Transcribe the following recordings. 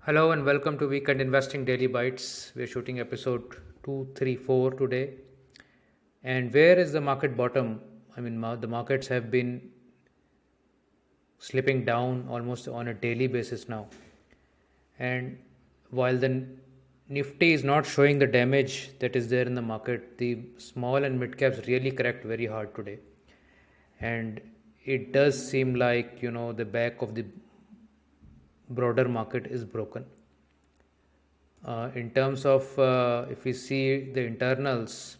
Hello and welcome to Weekend Investing Daily Bytes. We're shooting episode 234 today. And where is the market bottom? The markets have been slipping down almost on a daily basis now. And while the Nifty is not showing the damage that is there in the market, the small and mid caps really correct very hard today. And it does seem like, the back of the broader market is broken. In terms of if we see the internals,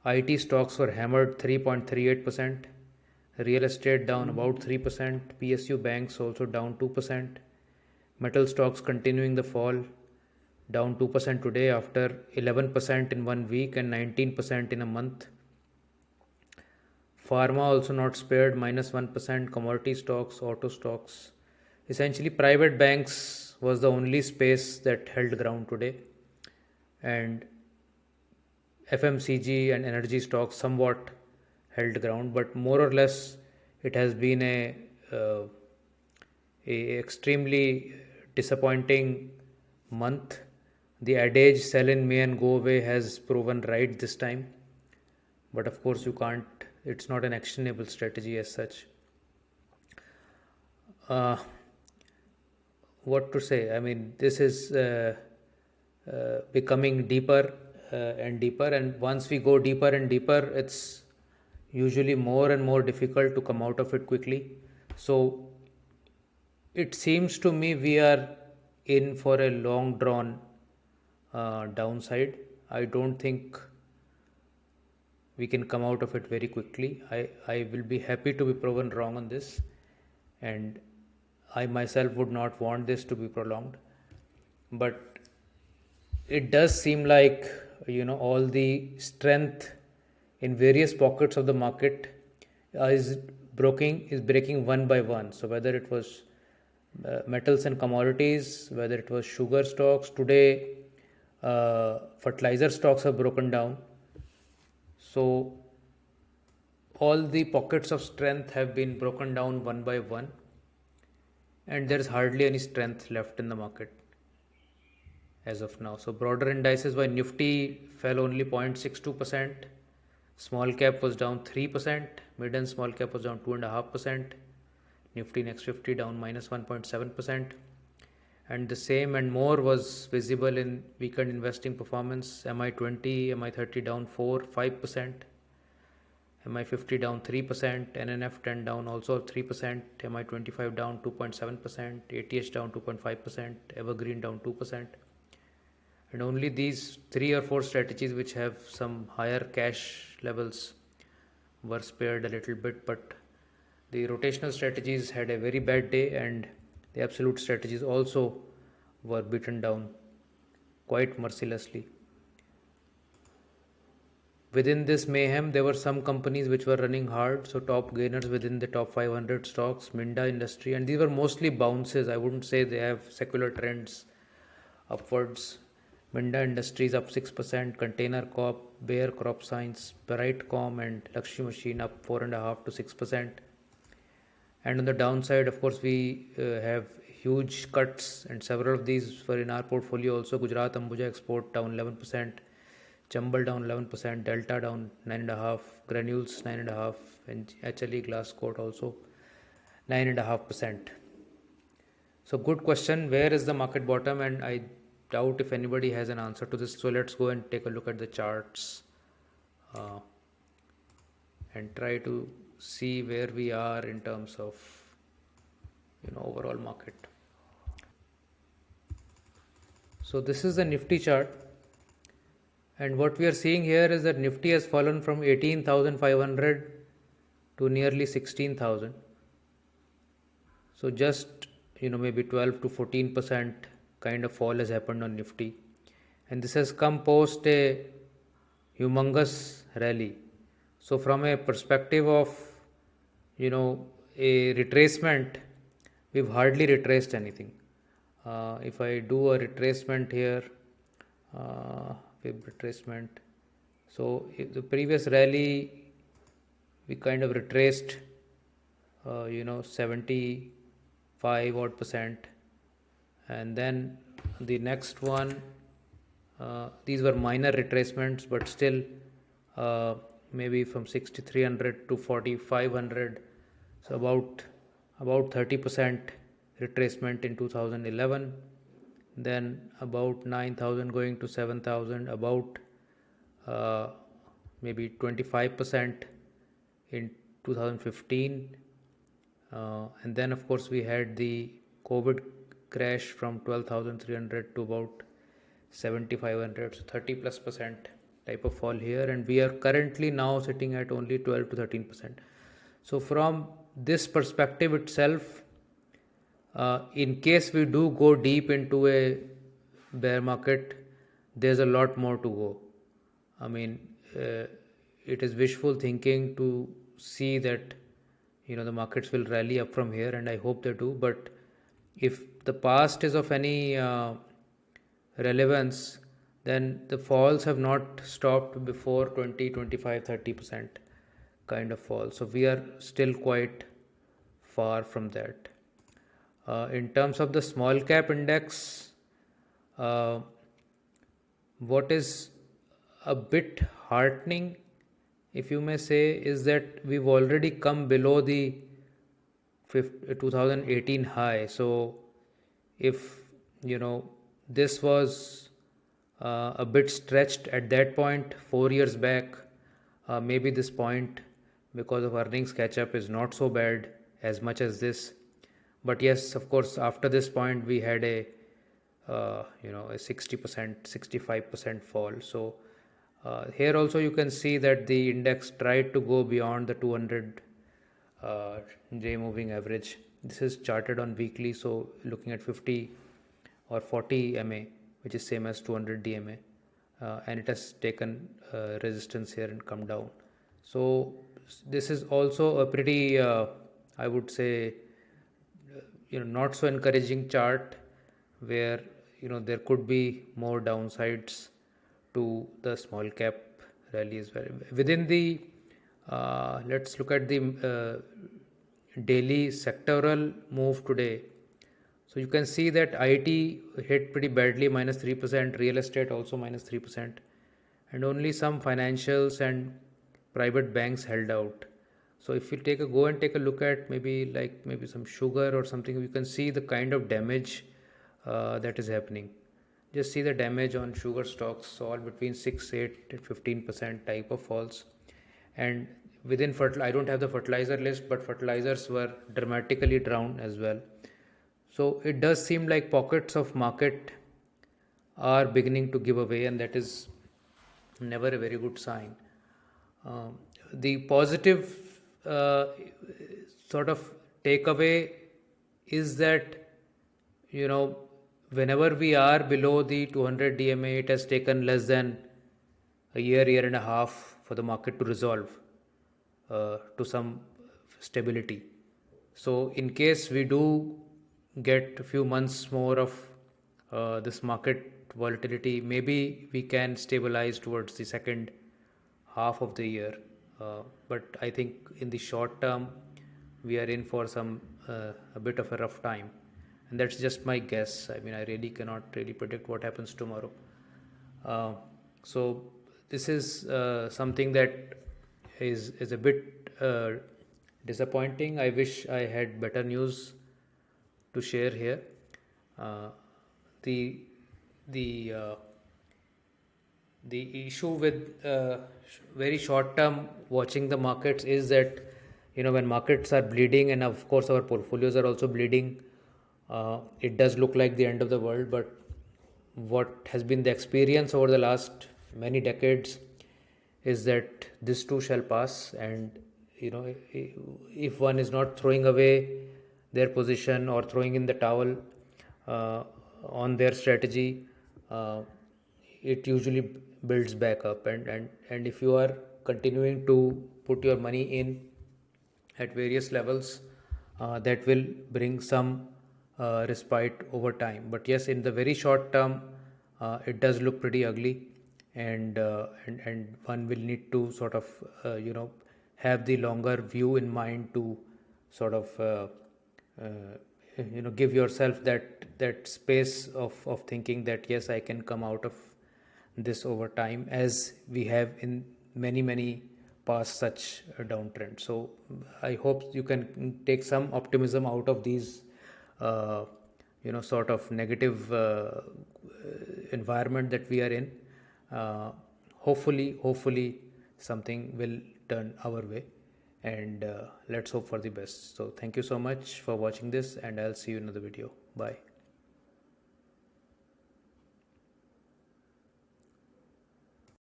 IT stocks were hammered 3.38%, real estate down about 3%, PSU banks also down 2%, metal stocks continuing the fall, down 2% today after 11% in 1 week and 19% in a month. Pharma also not spared, minus 1%, commodity stocks, auto stocks. Essentially, private banks was the only space that held ground today. And FMCG and energy stocks somewhat held ground, but more or less it has been a extremely disappointing month. The adage "sell in May and go away" has proven right this time, but of course you can't. It's not an actionable strategy as such. Uh, what to say? This is becoming deeper and deeper, and once we go deeper and deeper, it's usually more and more difficult to come out of it quickly. So it seems to me we are in for a long drawn downside. I don't think we can come out of it very quickly. I will be happy to be proven wrong on this, and I myself would not want this to be prolonged. But it does seem like all the strength in various pockets of the market is breaking one by one. So whether it was metals and commodities, whether it was sugar stocks today, fertilizer stocks have broken down. So all the pockets of strength have been broken down one by one, and there is hardly any strength left in the market as of now. So broader indices, by Nifty fell only 0.62%, small cap was down 3%, mid and small cap was down 2.5%, Nifty Next 50 down minus 1.7%, and the same and more was visible in weekend investing performance. MI20, MI30 down 5%, MI50 down 3%, NNF10 down also 3%, MI25 down 2.7%, ATH down 2.5%, EverGreen down 2%. And only these 3 or 4 strategies which have some higher cash levels were spared a little bit, but the rotational strategies had a very bad day, and the absolute strategies also were beaten down quite mercilessly. Within this mayhem, there were some companies which were running hard. So top gainers within the top 500 stocks, Minda Industry, and these were mostly bounces. I wouldn't say they have secular trends upwards. Minda Industries up 6%, Container Corp, Bayer Crop Science, Brightcom, and Lakshmi Machine up 4.5 to 6%. And on the downside, of course, we have huge cuts, and several of these were in our portfolio also. Gujarat Ambuja Export down 11%, Chambal down 11%, Delta down 9.5%, Granules 9.5%, and HLE Glasscoat also 9.5%. So good question, where is the market bottom? And I doubt if anybody has an answer to this. So let's go and take a look at the charts and try to see where we are in terms of overall market. So this is the Nifty chart, and what we are seeing here is that Nifty has fallen from 18,500 to nearly 16,000. So just maybe 12 to 14% kind of fall has happened on Nifty, and this has come post a humongous rally. So from a perspective of a retracement, we've hardly retraced anything. If I do a retracement here, fib retracement, so if the previous rally we kind of retraced 75 odd percent, and then the next one, these were minor retracements, but still maybe from 6300 to 4500, so about 30% retracement in 2011. Then about 9000 going to 7000, about uh, maybe 25% in 2015. And then of course we had the COVID crash from 12,300 to about 7,500, so 30+% type of fall here, and we are currently now sitting at only 12 to 13%. So from this perspective itself, in case we do go deep into a bear market, there's a lot more to go. I mean, it is wishful thinking to see that the markets will rally up from here, and I hope they do. But if the past is of any relevance, then the falls have not stopped before 20, 25, 30% kind of fall. So we are still quite far from that. In terms of the small cap index, what is a bit heartening, if you may say, is that we've already come below the 2018 high. So if this was a bit stretched at that point 4 years back, maybe this point, because of earnings catch up, is not so bad as much as this. But yes, of course, after this point we had a 60%, 65% fall. So here also you can see that the index tried to go beyond the 200 day moving average. This is charted on weekly, so looking at 50 or 40 MA, which is same as 200 DMA, and it has taken resistance here and come down. So this is also a pretty, I would say, not so encouraging chart, where there could be more downsides to the small cap rally as well. Within the let's look at the daily sectoral move today. So you can see that IT hit pretty badly, -3%, real estate also -3%, and only some financials and private banks held out. So if you go and take a look at maybe some sugar or something, you can see the kind of damage that is happening. Just see the damage on sugar stocks, all between 6, 8 and 15% type of falls. And within I don't have the fertilizer list, but fertilizers were dramatically down as well. So it does seem like pockets of market are beginning to give away, and that is never a very good sign. The positive sort of takeaway is that whenever we are below the 200 DMA, it has taken less than a year and a half for the market to resolve to some stability. So in case we do get a few months more of this market volatility, maybe we can stabilize towards the second half of the year. But I think in the short term, we are in for a bit of a rough time, and that's just my guess. I mean, I really cannot really predict what happens tomorrow. So this is something that is a bit disappointing. I wish I had better news to share here. The issue with very short term watching the markets is that when markets are bleeding, and of course our portfolios are also bleeding, it does look like the end of the world. But what has been the experience over the last many decades is that this too shall pass, and if one is not throwing away their position or throwing in the towel on their strategy, it usually builds back up, and if you are continuing to put your money in at various levels, that will bring some respite over time. But yes, in the very short term, it does look pretty ugly, and one will need to sort of have the longer view in mind to sort of give yourself that space of thinking that yes, I can come out of this over time, as we have in many past such a downtrend. So I hope you can take some optimism out of these sort of negative environment that we are in. Hopefully something will turn our way, and let's hope for the best. So thank you so much for watching this, and I'll see you in another video. Bye.